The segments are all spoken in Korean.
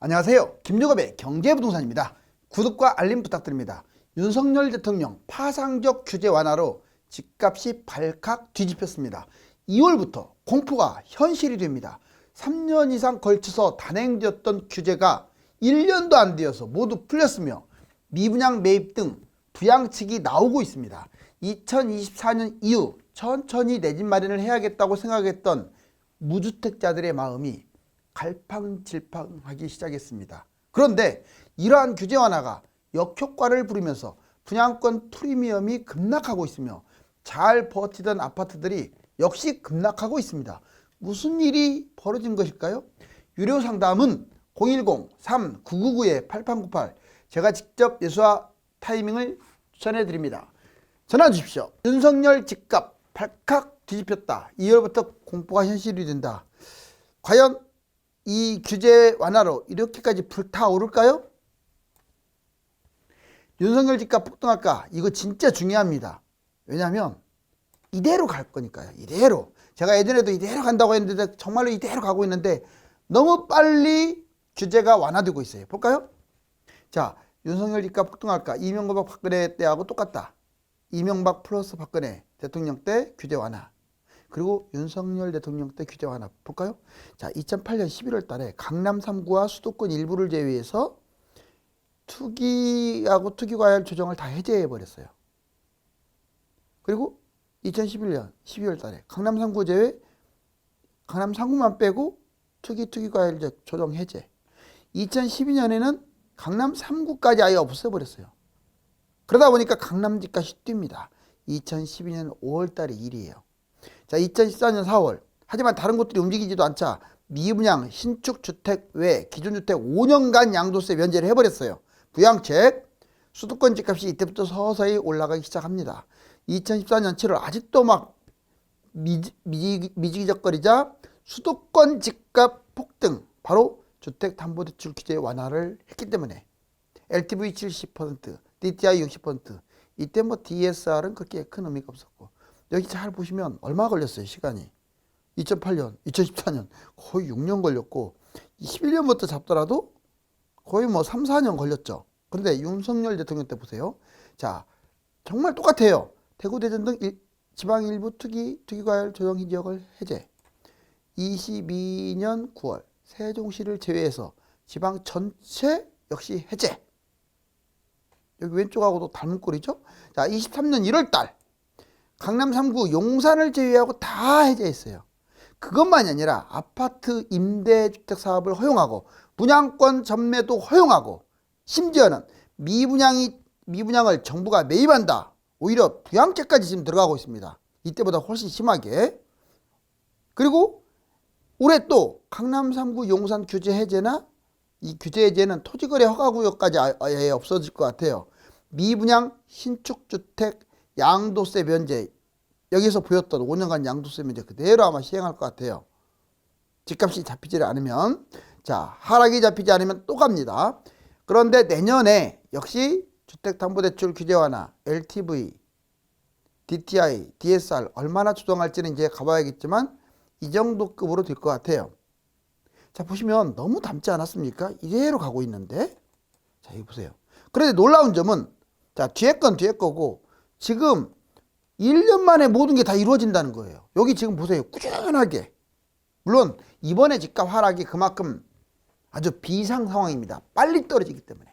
안녕하세요. 김종업의 경제부동산입니다. 구독과 알림 부탁드립니다. 윤석열 대통령 파상적 규제 완화로 집값이 발칵 뒤집혔습니다. 2월부터 공포가 현실이 됩니다. 3년 이상 걸쳐서 단행되었던 규제가 1년도 안 되어서 모두 풀렸으며 미분양 매입 등 부양책이 나오고 있습니다. 2024년 이후 천천히 내 집 마련을 해야겠다고 생각했던 무주택자들의 마음이 갈팡질팡하기 시작했습니다. 그런데 이러한 규제 완화가 역효과를 부리면서 분양권 프리미엄이 급락하고 있으며 잘 버티던 아파트들이 역시 급락하고 있습니다. 무슨 일이 벌어진 것일까요? 유료 상담은 010-3999-8898 제가 직접 예수와 타이밍을 추천해 드립니다. 전화 주십시오. 윤석열 집값 발칵 뒤집혔다. 2월부터 공포가 현실이 된다. 과연 이 규제 완화로 이렇게까지 불타오를까요? 윤석열 집값 폭등할까? 이거 진짜 중요합니다. 왜냐하면 이대로 갈 거니까요. 이대로. 제가 예전에도 이대로 간다고 했는데 정말로 이대로 가고 있는데 너무 빨리 규제가 완화되고 있어요. 볼까요? 자, 윤석열 집값 폭등할까? 이명박 박근혜 때하고 똑같다. 이명박 플러스 박근혜 대통령 때 규제 완화. 그리고 윤석열 대통령 때 규제 완화 볼까요? 자, 2008년 11월 달에 강남 3구와 수도권 일부를 제외해서 투기하고 투기과열 조정을 다 해제해 버렸어요. 그리고 2011년 12월 달에 강남 3구 제외 강남 3구만 빼고 투기과열 조정 해제. 2012년에는 강남 3구까지 아예 없애버렸어요. 그러다 보니까 강남 집값이 뜁니다. 2012년 5월 달의 일이에요. 자, 2014년 4월. 하지만 다른 곳들이 움직이지도 않자 미분양 신축 주택 외 기존 주택 5년간 양도세 면제를 해버렸어요. 부양책. 수도권 집값이 이때부터 서서히 올라가기 시작합니다. 2014년 7월 아직도 막 미지적거리자 수도권 집값 폭등. 바로 주택담보대출 규제 완화를 했기 때문에 LTV 70%, DTI 60%. 이때 뭐 DSR은 그렇게 큰 의미가 없었고. 여기 잘 보시면 얼마 걸렸어요, 시간이. 2008년, 2014년 거의 6년 걸렸고 21년부터 잡더라도 거의 뭐 3, 4년 걸렸죠. 그런데 윤석열 대통령 때 보세요. 자, 정말 똑같아요. 대구, 대전 등 지방 일부 투기과열 조정 지역을 해제. 22년 9월 세종시를 제외해서 지방 전체 역시 해제. 여기 왼쪽하고도 닮은 꼴이죠. 자, 23년 1월 달 강남 3구 용산을 제외하고 다 해제했어요. 그것만이 아니라 아파트 임대주택 사업을 허용하고 분양권 전매도 허용하고 심지어는 미분양을 정부가 매입한다. 오히려 부양책까지 지금 들어가고 있습니다. 이때보다 훨씬 심하게. 그리고 올해 또 강남 3구 용산 규제 해제나 이 규제 해제는 토지거래 허가구역까지 아예 없어질 것 같아요. 미분양 신축주택 양도세 면제. 여기서 보였던 5년간 양도세 면제 그대로 아마 시행할 것 같아요. 집값이 잡히지 않으면. 자, 하락이 잡히지 않으면 또 갑니다. 그런데 내년에 역시 주택담보대출 규제 완화, LTV, DTI, DSR 얼마나 조정할지는 이제 가봐야겠지만 이 정도 급으로 될 것 같아요. 자, 보시면 너무 닮지 않았습니까? 이대로 가고 있는데. 자, 여기 보세요. 그런데 놀라운 점은 자, 뒤에 건 뒤에 거고 지금 1년 만에 모든 게 다 이루어진다는 거예요. 여기 지금 보세요. 꾸준하게. 물론 이번에 집값 하락이 그만큼 아주 비상 상황입니다. 빨리 떨어지기 때문에.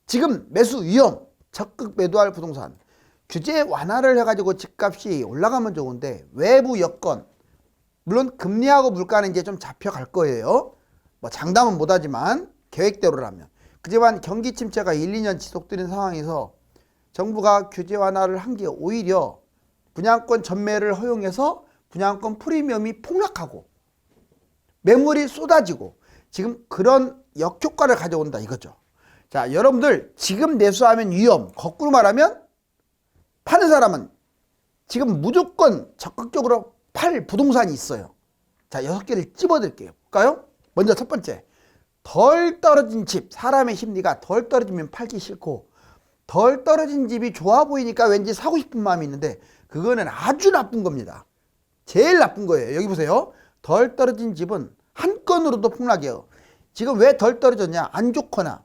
지금 매수 위험, 적극 매도할 부동산. 규제 완화를 해가지고 집값이 올라가면 좋은데 외부 여건, 물론 금리하고 물가는 이제 좀 잡혀갈 거예요. 뭐 장담은 못하지만 계획대로라면. 그지만 경기 침체가 1, 2년 지속되는 상황에서 정부가 규제 완화를 한 게 오히려 분양권 전매를 허용해서 분양권 프리미엄이 폭락하고 매물이 쏟아지고 지금 그런 역효과를 가져온다 이거죠. 자, 여러분들 지금 매수하면 위험. 거꾸로 말하면 파는 사람은 지금 무조건 적극적으로 팔 부동산이 있어요. 자, 6개를 찝어드릴게요. 볼까요? 먼저 첫 번째. 덜 떨어진 집. 사람의 심리가 덜 떨어지면 팔기 싫고 덜 떨어진 집이 좋아 보이니까 왠지 사고 싶은 마음이 있는데 그거는 아주 나쁜 겁니다. 제일 나쁜 거예요. 여기 보세요. 덜 떨어진 집은 한 건으로도 폭락해요. 지금 왜 덜 떨어졌냐? 안 좋거나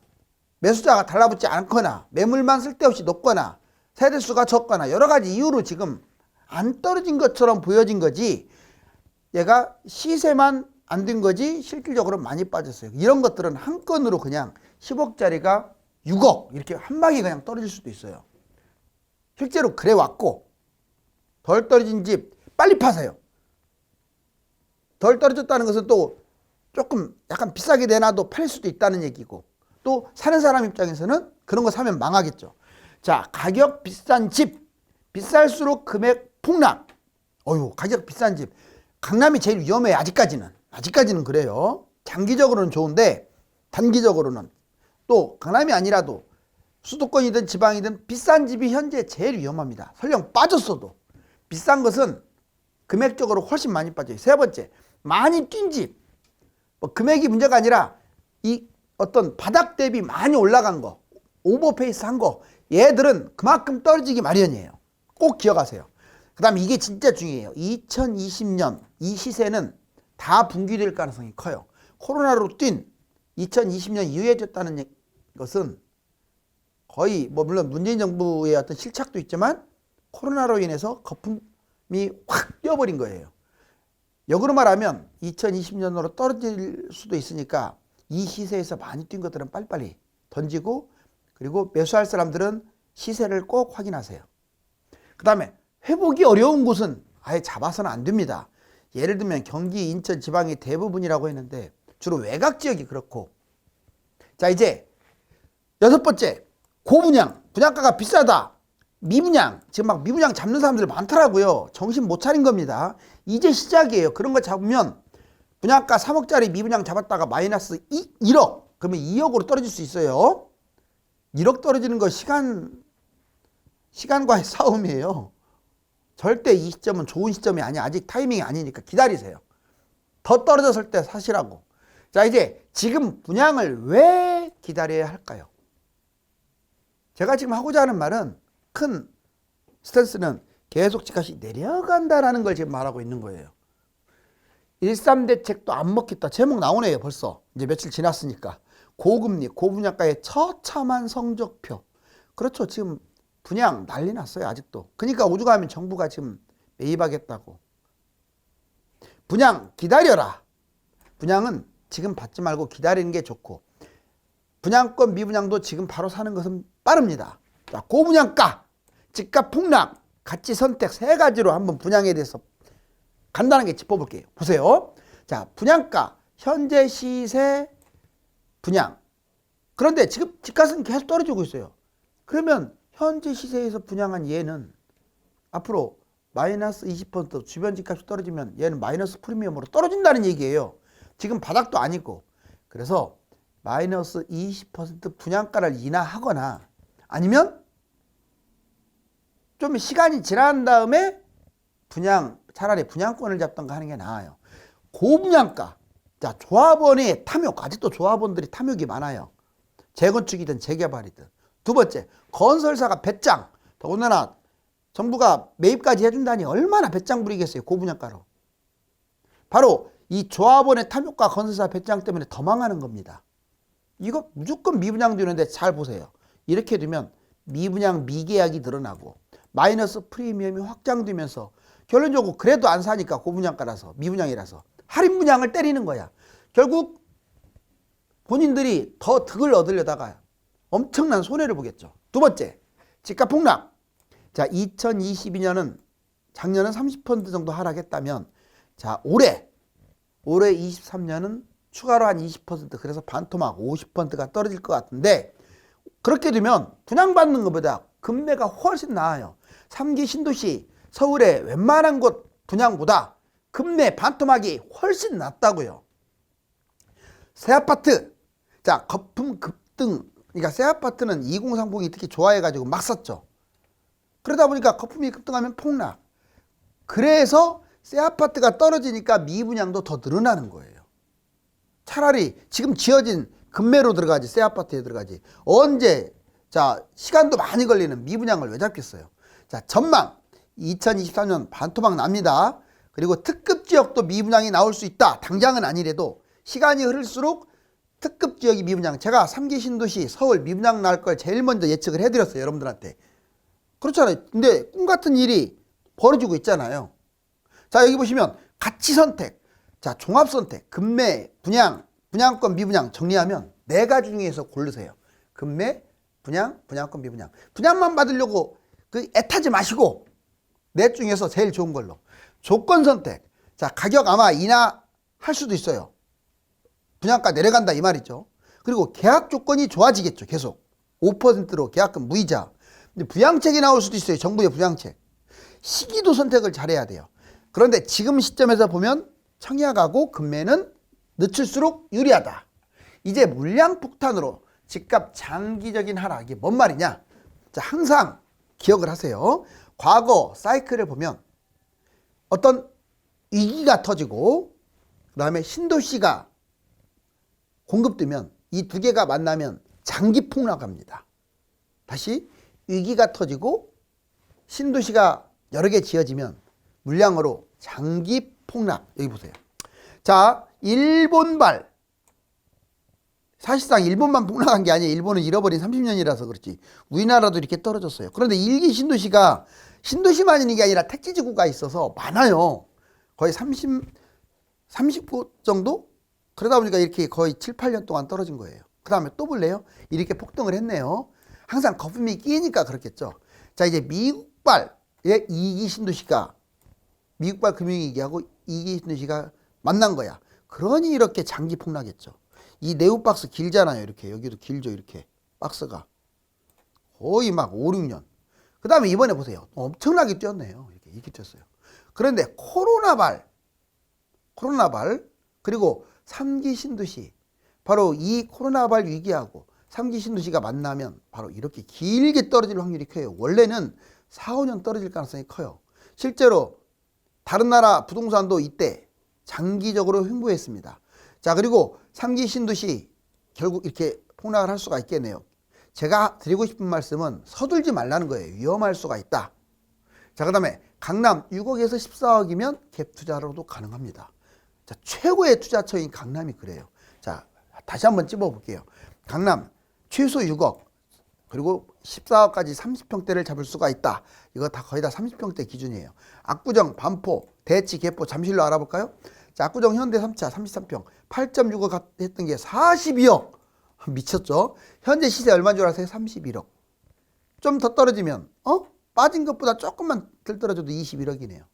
매수자가 달라붙지 않거나 매물만 쓸데없이 높거나 세대수가 적거나 여러 가지 이유로 지금 안 떨어진 것처럼 보여진 거지, 얘가 시세만 안 된 거지 실질적으로 많이 빠졌어요. 이런 것들은 한 건으로 그냥 10억짜리가 6억 이렇게 한 방에 그냥 떨어질 수도 있어요. 실제로 그래 왔고, 덜 떨어진 집 빨리 파세요. 덜 떨어졌다는 것은 또 조금 약간 비싸게 내놔도 팔릴 수도 있다는 얘기고, 또 사는 사람 입장에서는 그런 거 사면 망하겠죠. 자, 가격 비싼 집, 비쌀수록 금액 폭락. 가격 비싼 집, 강남이 제일 위험해요. 아직까지는 그래요. 장기적으로는 좋은데 단기적으로는, 또 강남이 아니라도 수도권이든 지방이든 비싼 집이 현재 제일 위험합니다. 설령 빠졌어도 비싼 것은 금액적으로 훨씬 많이 빠져요. 세 번째, 많이 뛴 집. 금액이 문제가 아니라 이 어떤 바닥 대비 많이 올라간 거, 오버페이스 한 거, 얘들은 그만큼 떨어지기 마련이에요. 꼭 기억하세요. 그 다음에 이게 진짜 중요해요. 2020년 이 시세는 다 분기될 가능성이 커요. 코로나로 뛴 2020년 이후에 졌다는 것은 거의 물론 문재인 정부의 어떤 실착도 있지만 코로나로 인해서 거품이 확 뛰어버린 거예요. 역으로 말하면 2020년으로 떨어질 수도 있으니까 이 시세에서 많이 뛴 것들은 빨리빨리 던지고, 그리고 매수할 사람들은 시세를 꼭 확인하세요. 그 다음에 회복이 어려운 곳은 아예 잡아서는 안 됩니다. 예를 들면 경기, 인천, 지방이 대부분이라고 했는데 주로 외곽 지역이 그렇고, 자 이제 여섯 번째, 고분양, 분양가가 비싸다. 미분양, 지금 막 미분양 잡는 사람들 많더라고요. 정신 못 차린 겁니다. 이제 시작이에요. 그런 거 잡으면 분양가 3억짜리 미분양 잡았다가 마이너스 1억, 그러면 2억으로 떨어질 수 있어요. 1억 떨어지는 거 시간과의 싸움이에요. 절대 이 시점은 좋은 시점이 아니야. 아직 타이밍이 아니니까 기다리세요. 더 떨어졌을 때 사시라고. 자, 이제 지금 분양을 왜 기다려야 할까요? 제가 지금 하고자 하는 말은, 큰 스탠스는 계속 집값이 내려간다라는 걸 지금 말하고 있는 거예요. 13대책도 안 먹겠다. 제목 나오네요. 벌써 이제 며칠 지났으니까. 고금리, 고분양가의 처참한 성적표. 그렇죠. 지금 분양 난리 났어요. 아직도. 그러니까 오죽하면 정부가 지금 매입하겠다고. 분양 기다려라. 분양은 지금 받지 말고 기다리는 게 좋고, 분양권 미분양도 지금 바로 사는 것은 빠릅니다. 자, 고분양가, 집값 폭락, 가치 선택 세 가지로 한번 분양에 대해서 간단하게 짚어볼게요. 보세요. 자, 분양가, 현재 시세 분양. 그런데 지금 집값은 계속 떨어지고 있어요. 그러면 현재 시세에서 분양한 얘는 앞으로 마이너스 20% 주변 집값이 떨어지면 얘는 마이너스 프리미엄으로 떨어진다는 얘기예요. 지금 바닥도 아니고. 그래서 마이너스 20% 분양가를 인하하거나, 아니면 좀 시간이 지난 다음에 차라리 분양권을 잡던가 하는 게 나아요. 고분양가. 자, 조합원의 탐욕. 아직도 조합원들이 탐욕이 많아요. 재건축이든 재개발이든. 두 번째, 건설사가 배짱. 더군다나 정부가 매입까지 해준다니 얼마나 배짱 부리겠어요. 고분양가로. 바로 이 조합원의 탐욕과 건설사 배짱 때문에 더 망하는 겁니다. 이거 무조건 미분양 되는데 잘 보세요. 이렇게 되면 미분양 미계약이 늘어나고 마이너스 프리미엄이 확장되면서 결론적으로 그래도 안 사니까, 고분양가라서, 미분양이라서 할인 분양을 때리는 거야. 결국 본인들이 더 득을 얻으려다가 엄청난 손해를 보겠죠. 두 번째, 집값 폭락. 자, 2022년은 작년은 30% 정도 하락했다면, 자, 올해 23년은 추가로 한 20%, 그래서 반토막 50%가 떨어질 것 같은데, 그렇게 되면 분양받는 것보다 금매가 훨씬 나아요. 3기 신도시 서울의 웬만한 곳 분양보다 금매 반토막이 훨씬 낫다고요. 새 아파트. 자, 거품 급등. 그러니까 새 아파트는 2030이 특히 좋아해가지고 막 샀죠. 그러다 보니까 거품이 급등하면 폭락. 그래서 새 아파트가 떨어지니까 미분양도 더 늘어나는 거예요. 차라리 지금 지어진 금매로 들어가지, 새 아파트에 들어가지. 언제, 자, 시간도 많이 걸리는 미분양을 왜 잡겠어요. 자, 전망. 2023년 반토막 납니다. 그리고 특급 지역도 미분양이 나올 수 있다. 당장은 아니래도 시간이 흐를수록 특급 지역이 미분양. 제가 3기 신도시 서울 미분양 날 걸 제일 먼저 예측을 해드렸어요. 여러분들한테. 그렇잖아요. 근데 꿈 같은 일이 벌어지고 있잖아요. 자, 여기 보시면 가치 선택. 자, 종합 선택. 급매, 분양, 분양권, 미분양 정리하면 네 가지 중에서 고르세요. 급매, 분양, 분양권, 미분양. 분양만 받으려고 그 애타지 마시고 넷 중에서 제일 좋은 걸로. 조건 선택. 자, 가격 아마 인하할 수도 있어요. 분양가 내려간다 이 말이죠. 그리고 계약 조건이 좋아지겠죠. 계속 5%로 계약금 무이자. 근데 부양책이 나올 수도 있어요. 정부의 부양책. 시기도 선택을 잘해야 돼요. 그런데 지금 시점에서 보면 청약하고 급매는 늦출수록 유리하다. 이제 물량 폭탄으로 집값 장기적인 하락. 이게 뭔 말이냐? 자, 항상 기억을 하세요. 과거 사이클을 보면 어떤 위기가 터지고 그 다음에 신도시가 공급되면 이 두 개가 만나면 장기 폭락합니다. 다시 위기가 터지고 신도시가 여러 개 지어지면 물량으로 장기 폭락. 여기 보세요. 자, 일본발. 사실상 일본만 폭락한 게 아니에요. 일본은 잃어버린 30년이라서 그렇지. 우리나라도 이렇게 떨어졌어요. 그런데 1기 신도시가 신도시만 있는 게 아니라 택지지구가 있어서 많아요. 거의 30곳 정도? 그러다 보니까 이렇게 거의 7, 8년 동안 떨어진 거예요. 그 다음에 또 볼래요? 이렇게 폭등을 했네요. 항상 거품이 끼니까 그렇겠죠. 자, 이제 미국발의 2기 신도시가 미국발 금융위기하고 2기 신도시가 만난 거야. 그러니 이렇게 장기 폭락했죠. 이 네오 박스 길잖아요. 이렇게 여기도 길죠. 이렇게 박스가 거의 막 5, 6년. 그 다음에 이번에 보세요. 엄청나게 뛰었네요. 이렇게 뛰었어요. 그런데 코로나발 그리고 3기 신도시, 바로 이 코로나발 위기하고 3기 신도시가 만나면 바로 이렇게 길게 떨어질 확률이 커요. 원래는 4, 5년 떨어질 가능성이 커요. 실제로 다른 나라 부동산도 이때 장기적으로 횡보했습니다. 자, 그리고 3기 신도시 결국 이렇게 폭락을 할 수가 있겠네요. 제가 드리고 싶은 말씀은 서둘지 말라는 거예요. 위험할 수가 있다. 자, 그 다음에 강남 6억에서 14억이면 갭 투자로도 가능합니다. 자, 최고의 투자처인 강남이 그래요. 자, 다시 한번 찝어볼게요. 강남 최소 6억 그리고 14억까지 30평대를 잡을 수가 있다. 이거 다 거의 다 30평대 기준이에요. 압구정, 반포, 대치, 개포, 잠실로 알아볼까요? 자, 압구정 현대 3차 33평 8.6억 했던 게 42억. 미쳤죠? 현재 시세 얼마인 줄 아세요? 31억. 좀 더 떨어지면 빠진 것보다 조금만 덜 떨어져도 21억이네요.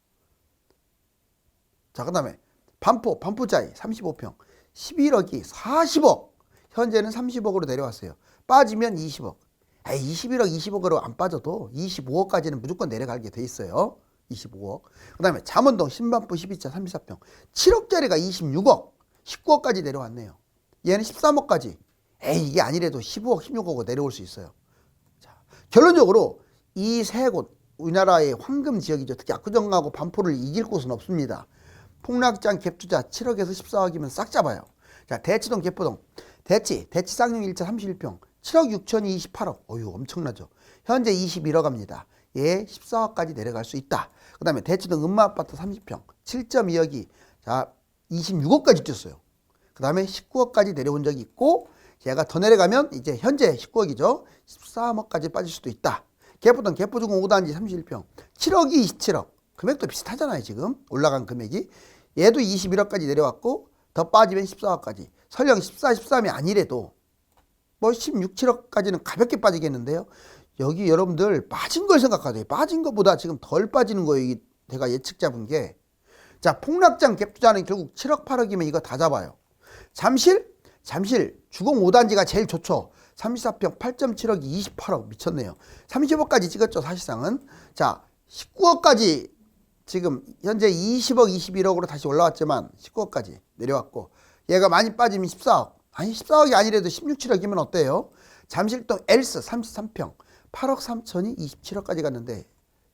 자, 그 다음에 반포자이 35평 11억이 40억. 현재는 30억으로 내려왔어요. 빠지면 20억. 21억 20억으로 안 빠져도 25억까지는 무조건 내려가게 돼 있어요. 25억. 그 다음에 잠원동 신반포 12차 34평 7억짜리가 26억 19억까지 내려왔네요. 얘는 13억까지. 이게 아니래도 15억 16억으로 내려올 수 있어요. 자, 결론적으로 이 세 곳 우리나라의 황금 지역이죠. 특히 압구정하고 반포를 이길 곳은 없습니다. 폭락장 갭투자 7억에서 14억이면 싹 잡아요. 자, 대치동 개포동 대치 쌍용 1차 31평 7억 6천이 28억. 어휴, 엄청나죠. 현재 21억 합니다. 얘 14억까지 내려갈 수 있다. 그 다음에 대치동 음마아파트 30평 7.2억이 자 26억까지 뛰었어요. 그 다음에 19억까지 내려온 적이 있고 얘가 더 내려가면 이제 현재 19억이죠. 13억까지 빠질 수도 있다. 개포동 개포주공 5단지 31평 7억이 27억. 금액도 비슷하잖아요. 지금 올라간 금액이. 얘도 21억까지 내려왔고 더 빠지면 14억까지. 설령 14, 13이 아니래도 뭐 16, 7억까지는 가볍게 빠지겠는데요. 여기 여러분들 빠진 걸 생각하세요. 빠진 것보다 지금 덜 빠지는 거예요. 제가 예측 잡은 게. 자, 폭락장 갭 투자는 결국 7억, 8억이면 이거 다 잡아요. 잠실 주공 5단지가 제일 좋죠. 34평 8.7억이 28억. 미쳤네요. 30억까지 찍었죠. 사실상은. 자, 19억까지 지금 현재 20억, 21억으로 다시 올라왔지만 19억까지 내려왔고 얘가 많이 빠지면 14억. 아니 14억이 아니래도 16, 7억이면 어때요? 잠실동 엘스 33평 8억 3천이 27억까지 갔는데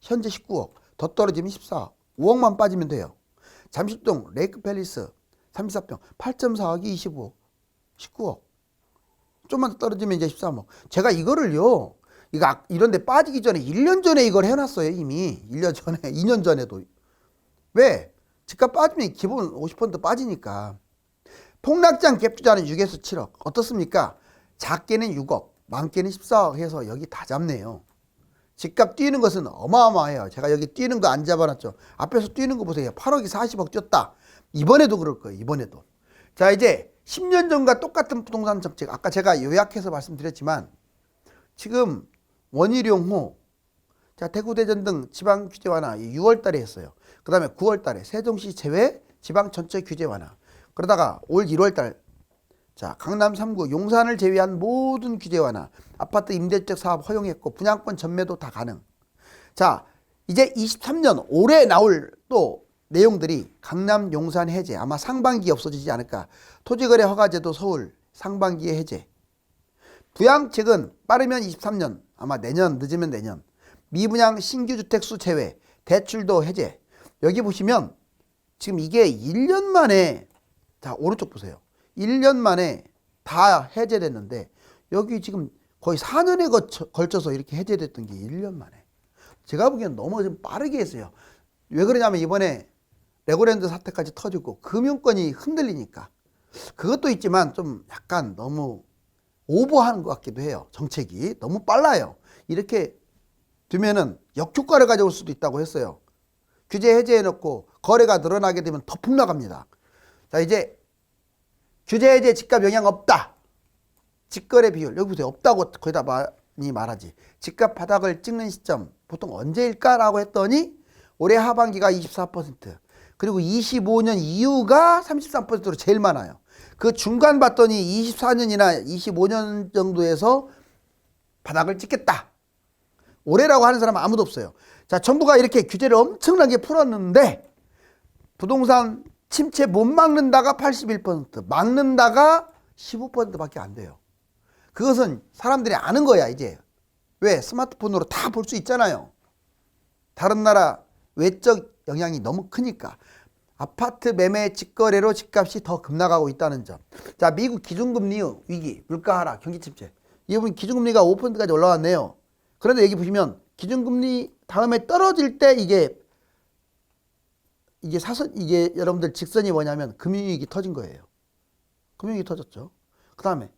현재 19억. 더 떨어지면 14억. 5억만 빠지면 돼요. 잠실동 레이크팰리스 34평 8.4억이 25억. 19억. 좀만 더 떨어지면 이제 13억. 제가 이거를요. 이런 데 빠지기 전에 1년 전에 이걸 해놨어요. 이미 1년 전에 2년 전에도. 왜? 집값 빠지면 기본 50% 빠지니까. 폭락장 갭 투자는 6에서 7억. 어떻습니까? 작게는 6억, 많게는 14억 해서 여기 다 잡네요. 집값 뛰는 것은 어마어마해요. 제가 여기 뛰는 거 안 잡아놨죠. 앞에서 뛰는 거 보세요. 8억이 40억 뛰었다. 이번에도 그럴 거예요. 이번에도. 자, 이제 10년 전과 똑같은 부동산 정책. 아까 제가 요약해서 말씀드렸지만 지금 원희룡호, 자, 대구대전 등 지방 규제 완화 6월 달에 했어요. 그 다음에 9월 달에 세종시 제외 지방 전체 규제 완화. 그러다가 올 1월 달, 자, 강남 3구 용산을 제외한 모든 규제 완화, 아파트 임대주택 사업 허용했고 분양권 전매도 다 가능. 자, 이제 23년 올해 나올 또 내용들이 강남 용산 해제, 아마 상반기에 없어지지 않을까. 토지거래 허가제도 서울 상반기에 해제. 부양책은 빠르면 23년, 아마 내년, 늦으면 내년. 미분양 신규 주택수 제외, 대출도 해제. 여기 보시면 지금 이게 1년 만에, 자, 오른쪽 보세요. 1년 만에 다 해제됐는데 여기 지금 거의 4년에 걸쳐서 이렇게 해제됐던 게 1년 만에. 제가 보기엔 너무 좀 빠르게 했어요. 왜 그러냐면 이번에 레고랜드 사태까지 터지고 금융권이 흔들리니까. 그것도 있지만 좀 약간 너무 오버하는 것 같기도 해요. 정책이 너무 빨라요. 이렇게 두면은 역효과를 가져올 수도 있다고 했어요. 규제 해제해놓고 거래가 늘어나게 되면 더 폭락합니다. 자, 이제 규제 해제 집값 영향 없다. 직거래 비율 여기 보세요. 없다고 거의 다 많이 말하지. 집값 바닥을 찍는 시점 보통 언제일까라고 했더니 올해 하반기가 24%, 그리고 25년 이후가 33%로 제일 많아요. 그 중간 봤더니 24년이나 25년 정도에서 바닥을 찍겠다. 올해라고 하는 사람은 아무도 없어요. 자, 정부가 이렇게 규제를 엄청나게 풀었는데 부동산 침체 못 막는다가 81%, 막는다가 15%밖에 안 돼요. 그것은 사람들이 아는 거야, 이제. 왜? 스마트폰으로 다 볼 수 있잖아요. 다른 나라 외적 영향이 너무 크니까. 아파트 매매 직거래로 집값이 더 급락하고 있다는 점. 자, 미국 기준금리 위기, 물가 하락, 경기 침체. 이 부분 기준금리가 5%까지 올라왔네요. 그런데 여기 보시면 기준금리 다음에 떨어질 때 이게 여러분들 직선이 뭐냐면 금융위기 터진 거예요. 금융위기 터졌죠. 그 다음에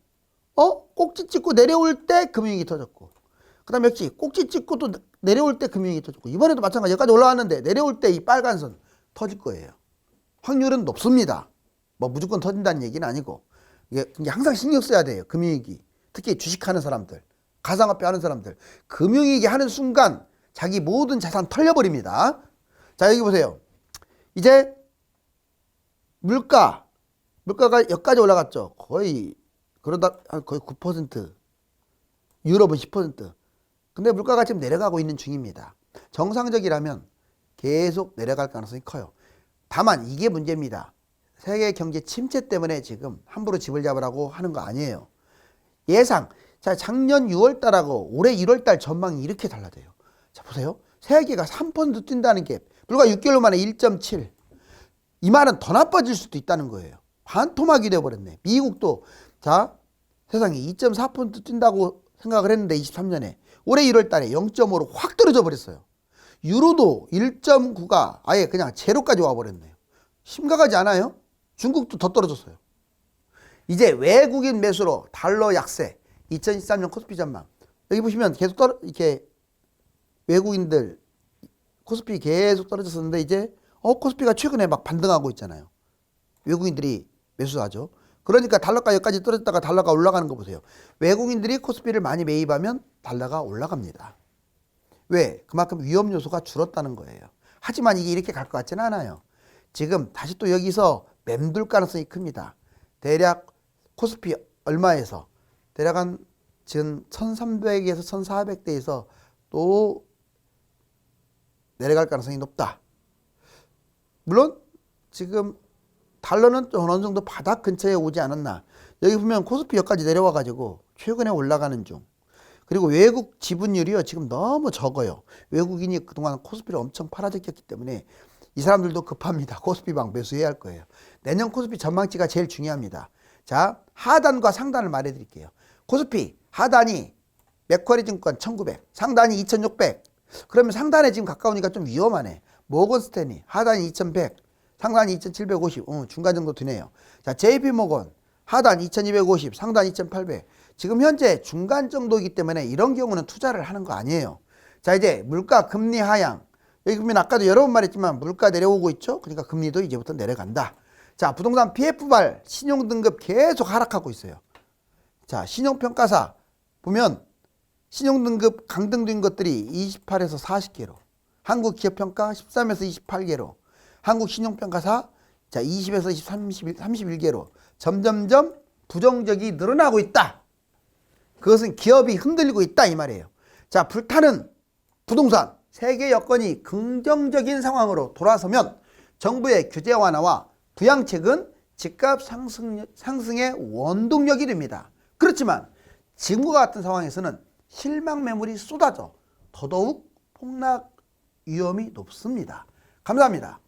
꼭지 찍고 내려올 때 금융위기 터졌고, 그 다음에 역시 꼭지 찍고 또 내려올 때 금융위기 터졌고, 이번에도 마찬가지. 여기까지 올라왔는데 내려올 때 이 빨간 선 터질 거예요. 확률은 높습니다. 뭐 무조건 터진다는 얘기는 아니고, 이게 항상 신경 써야 돼요. 금융위기, 특히 주식하는 사람들, 가상화폐 하는 사람들, 금융위기 하는 순간 자기 모든 자산 털려버립니다. 자, 여기 보세요. 이제 물가가 여기까지 올라갔죠. 거의 9%, 유럽은 10%. 근데 물가가 지금 내려가고 있는 중입니다. 정상적이라면 계속 내려갈 가능성이 커요. 다만 이게 문제입니다. 세계 경제 침체 때문에 지금 함부로 집을 잡으라고 하는 거 아니에요. 예상, 자, 작년 6월 달하고 올해 1월 달 전망이 이렇게 달라져요. 자, 보세요. 세계가 3% 뛴다는 게 불과 6개월 만에 1.7. 이 말은 더 나빠질 수도 있다는 거예요. 반토막이 되어버렸네. 미국도 자, 세상에 2.4% 뛴다고 생각을 했는데 23년에 올해 1월 달에 0.5로 확 떨어져 버렸어요. 유로도 1.9가 아예 그냥 제로까지 와버렸네요. 심각하지 않아요? 중국도 더 떨어졌어요. 이제 외국인 매수로 달러 약세, 2023년 코스피 전망. 여기 보시면 계속 이렇게 외국인들 코스피 계속 떨어졌었는데 이제 코스피가 최근에 막 반등하고 있잖아요. 외국인들이 매수하죠. 그러니까 달러가 여기까지 떨어졌다가 달러가 올라가는 거 보세요. 외국인들이 코스피를 많이 매입하면 달러가 올라갑니다. 왜? 그만큼 위험 요소가 줄었다는 거예요. 하지만 이게 이렇게 갈 것 같지는 않아요. 지금 다시 또 여기서 맴돌 가능성이 큽니다. 대략 코스피 얼마에서 대략 한 지금 1300에서 1400대에서 또 내려갈 가능성이 높다. 물론 지금 달러는 좀 어느 정도 바닥 근처에 오지 않았나. 여기 보면 코스피 여기까지 내려와 가지고 최근에 올라가는 중. 그리고 외국 지분율이요 지금 너무 적어요. 외국인이 그동안 코스피를 엄청 팔아제꼈기 때문에 이 사람들도 급합니다. 코스피 방 매수해야 할 거예요. 내년 코스피 전망치가 제일 중요합니다. 자, 하단과 상단을 말해 드릴게요. 코스피 하단이 맥쿼리 증권 1900, 상단이 2600. 그러면 상단에 지금 가까우니까 좀 위험하네. 모건 스탠리 하단이 2100, 상단이 2,750, 중간 정도 되네요. 자, JP모건 하단 2,250, 상단 2,800. 지금 현재 중간 정도이기 때문에 이런 경우는 투자를 하는 거 아니에요. 자, 이제 물가 금리 하향. 여기 보면 아까도 여러 번 말했지만 물가 내려오고 있죠. 그러니까 금리도 이제부터 내려간다. 자, 부동산 PF발 신용등급 계속 하락하고 있어요. 자, 신용평가사 보면 신용등급 강등된 것들이 28에서 40개로, 한국기업평가 13에서 28개로, 한국신용평가사 자 20에서 31개로 점점점 부정적이 늘어나고 있다. 그것은 기업이 흔들리고 있다 이 말이에요. 자, 불타는 부동산 세계 여건이 긍정적인 상황으로 돌아서면 정부의 규제 완화와 부양책은 집값 상승의 원동력이 됩니다. 그렇지만 지금과 같은 상황에서는 실망 매물이 쏟아져 더더욱 폭락 위험이 높습니다. 감사합니다.